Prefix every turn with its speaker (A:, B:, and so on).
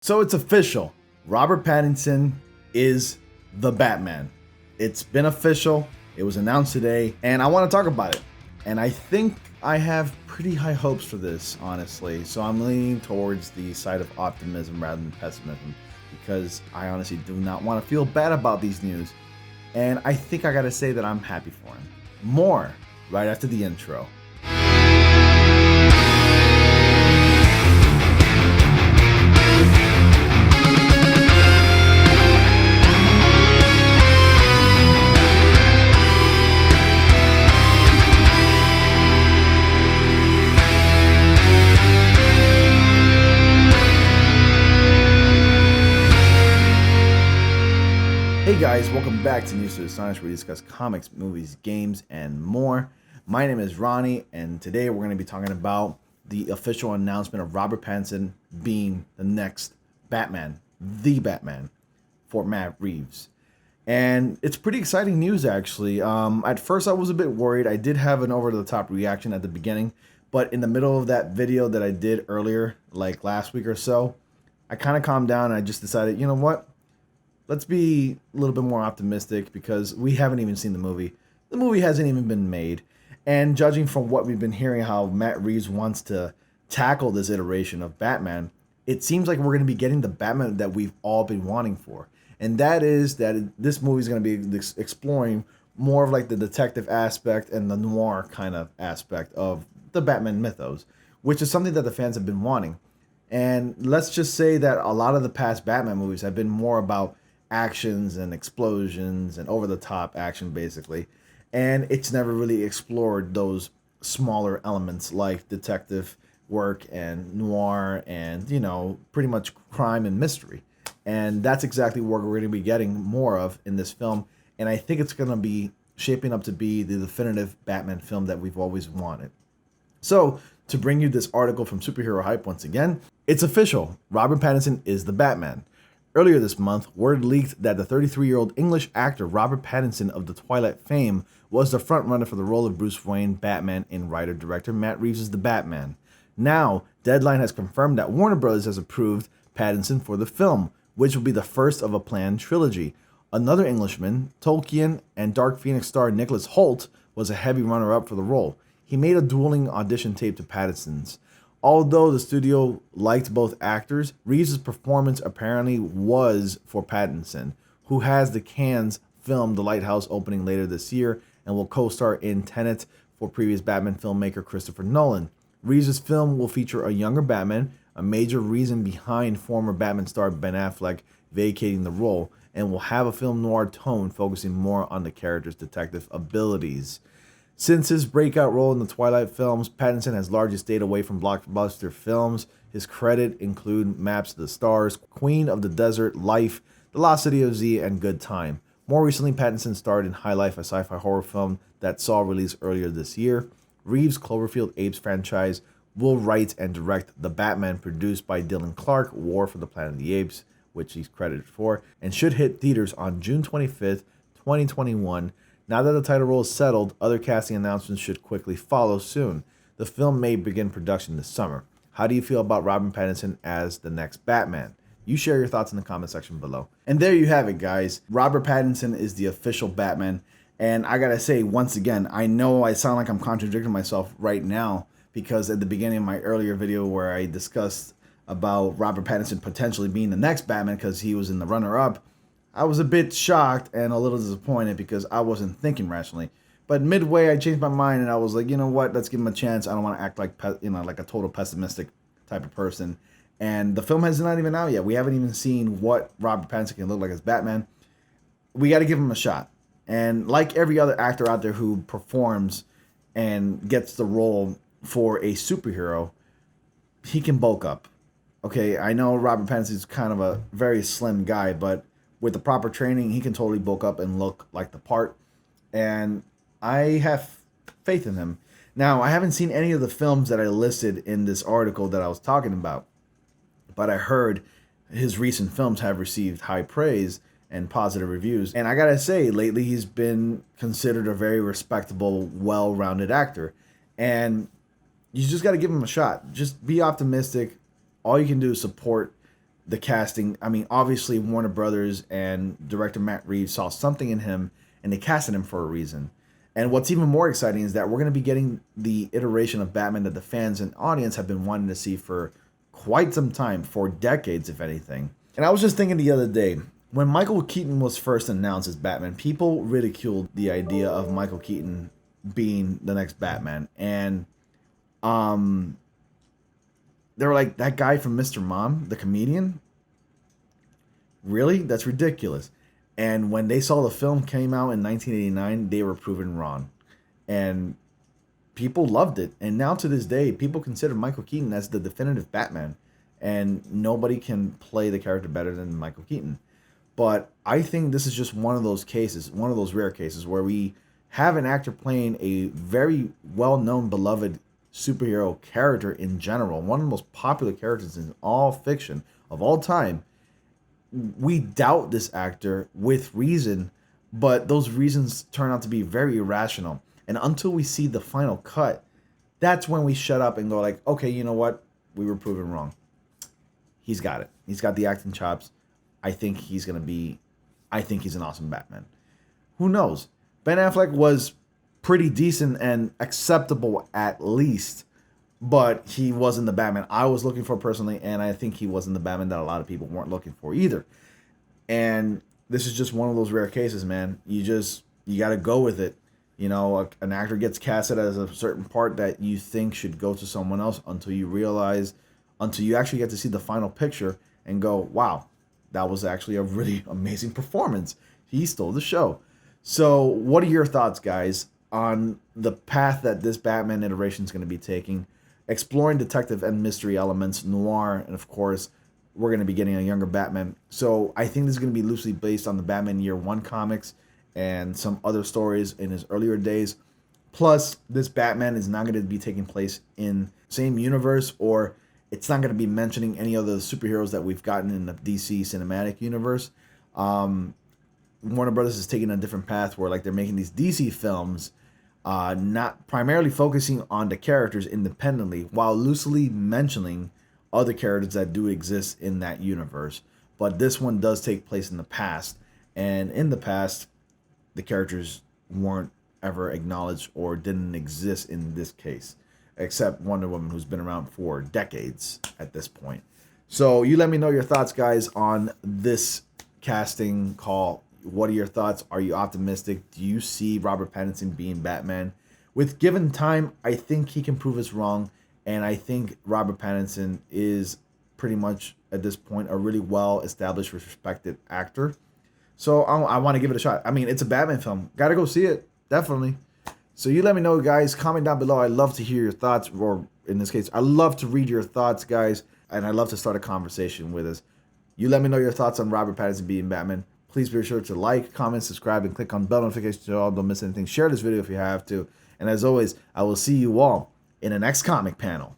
A: So it's official. Robert Pattinson is the Batman. It's been official. It was announced today, and I want to talk about it. And I think I have pretty high hopes for this, honestly. So I'm leaning towards the side of optimism rather than pessimism because I honestly do not want to feel bad about these news. And I think I got to say that I'm happy for him. More right after the intro. Hey guys, welcome back to News to Astonish, where we discuss comics, movies, games, and more. My name is Ronnie, and today we're going to be talking about the official announcement of Robert Pattinson being the next Batman, the Batman, for Matt Reeves. And it's pretty exciting news, actually. At first, I was a bit worried. I did have an over-the-top reaction at the beginning, but in the middle of that video that I did earlier, like last week or so, I kind of calmed down and I just decided, you know what? Let's be a little bit more optimistic because we haven't even seen the movie. The movie hasn't even been made. And judging from what we've been hearing, how Matt Reeves wants to tackle this iteration of Batman, it seems like we're going to be getting the Batman that we've all been wanting for. And that is that this movie is going to be exploring more of like the detective aspect and the noir kind of aspect of the Batman mythos, which is something that the fans have been wanting. And let's just say that a lot of the past Batman movies have been more about actions and explosions and over-the-top action, basically. And it's never really explored those smaller elements like detective work and noir and, you know, pretty much crime and mystery. And that's exactly what we're going to be getting more of in this film. And I think it's going to be shaping up to be the definitive Batman film that we've always wanted. So, to bring you this article from Superhero Hype once again, it's official. Robert Pattinson is the Batman. Earlier this month, word leaked that the 33-year-old English actor Robert Pattinson of the Twilight fame was the frontrunner for the role of Bruce Wayne, Batman, and writer-director Matt Reeves' The Batman. Now, Deadline has confirmed that Warner Bros. Has approved Pattinson for the film, which will be the first of a planned trilogy. Another Englishman, Tolkien, and Dark Phoenix star Nicholas Hoult was a heavy runner-up for the role. He made a dueling audition tape to Pattinson's. Although the studio liked both actors, Reeves' performance apparently was for Pattinson, who has the Cannes film The Lighthouse opening later this year and will co-star in Tenet for previous Batman filmmaker Christopher Nolan. Reeves' film will feature a younger Batman, a major reason behind former Batman star Ben Affleck vacating the role, and will have a film noir tone focusing more on the character's detective abilities. Since his breakout role in the Twilight films, Pattinson has largely stayed away from blockbuster films. His credit include Maps to the Stars, Queen of the Desert, Life, The Lost City of Z, and Good Time. More recently, Pattinson starred in High Life, a sci-fi horror film that saw release earlier this year. Reeves' Cloverfield Apes franchise will write and direct The Batman, produced by Dylan Clark, War for the Planet of the Apes, which he's credited for, and should hit theaters on June 25th, 2021. Now that the title role is settled, other casting announcements should quickly follow soon. The film may begin production this summer. How do you feel about Robert Pattinson as the next Batman? You share your thoughts in the comment section below. And there you have it, guys. Robert Pattinson is the official Batman. And I gotta say, once again, I know I sound like I'm contradicting myself right now because at the beginning of my earlier video where I discussed about Robert Pattinson potentially being the next Batman because he was in the runner-up, I was a bit shocked and a little disappointed because I wasn't thinking rationally. But midway, I changed my mind and I was like, you know what? Let's give him a chance. I don't want to act like like a total pessimistic type of person. And the film has not even out yet. We haven't even seen what Robert Pattinson can look like as Batman. We got to give him a shot. And like every other actor out there who performs and gets the role for a superhero, he can bulk up. Okay, I know Robert Pattinson is kind of a very slim guy, but with the proper training, he can totally bulk up and look like the part. And I have faith in him. Now, I haven't seen any of the films that I listed in this article that I was talking about. But I heard his recent films have received high praise and positive reviews. And I gotta say, lately he's been considered a very respectable, well-rounded actor. And you just gotta give him a shot. Just be optimistic. All you can do is support the casting. I mean, obviously Warner Brothers and director Matt Reeves saw something in him, and they casted him for a reason. And what's even more exciting is that we're going to be getting the iteration of Batman that the fans and audience have been wanting to see for quite some time, for decades, if anything. And I was just thinking the other day, when Michael Keaton was first announced as Batman, people ridiculed the idea of Michael Keaton being the next Batman. And they were like, that guy from Mr. Mom, the comedian? Really? That's ridiculous. And when they saw the film came out in 1989, they were proven wrong. And people loved it. And now to this day, people consider Michael Keaton as the definitive Batman. And nobody can play the character better than Michael Keaton. But I think this is just one of those cases, one of those rare cases where we have an actor playing a very well-known, beloved superhero character in general, one of the most popular characters in all fiction of all time. We doubt this actor with reason, but those reasons turn out to be very irrational. And until we see the final cut, that's when we shut up and go like, okay, you know what? We were proven wrong. He's got it. He's got the acting chops. I think he's an awesome Batman. Who knows? Ben Affleck was pretty decent and acceptable at least, but he wasn't the Batman I was looking for personally, and I think he wasn't the Batman that a lot of people weren't looking for either. And this is just one of those rare cases, man. You got to go with it. You know, an actor gets casted as a certain part that you think should go to someone else until you actually get to see the final picture and go, wow, that was actually a really amazing performance. He stole the show. So what are your thoughts, guys, on the path that this Batman iteration is going to be taking? Exploring detective and mystery elements, noir, and of course, we're going to be getting a younger Batman. So I think this is going to be loosely based on the Batman Year One comics and some other stories in his earlier days. Plus, this Batman is not going to be taking place in the same universe, or it's not going to be mentioning any of the superheroes that we've gotten in the DC cinematic universe. Warner Brothers is taking a different path where like they're making these DC films, not primarily focusing on the characters independently, while loosely mentioning other characters that do exist in that universe. But this one does take place in the past, and in the past, the characters weren't ever acknowledged or didn't exist in this case, except Wonder Woman, who's been around for decades at this point. So you let me know your thoughts, guys, on this casting call. What are your thoughts? Are you optimistic? Do you see Robert Pattinson being Batman? With given time, I think he can prove us wrong, and I think Robert Pattinson is pretty much, at this point, a really well-established, respected actor. So I want to give it a shot. I mean, it's a Batman film. Got to go see it. Definitely. So you let me know, guys. Comment down below. I'd love to hear your thoughts, or in this case, I love to read your thoughts, guys, and I'd love to start a conversation with us. You let me know your thoughts on Robert Pattinson being Batman. Please be sure to like, comment, subscribe, and click on bell notifications so you don't miss anything. Share this video if you have to. And as always, I will see you all in the next comic panel.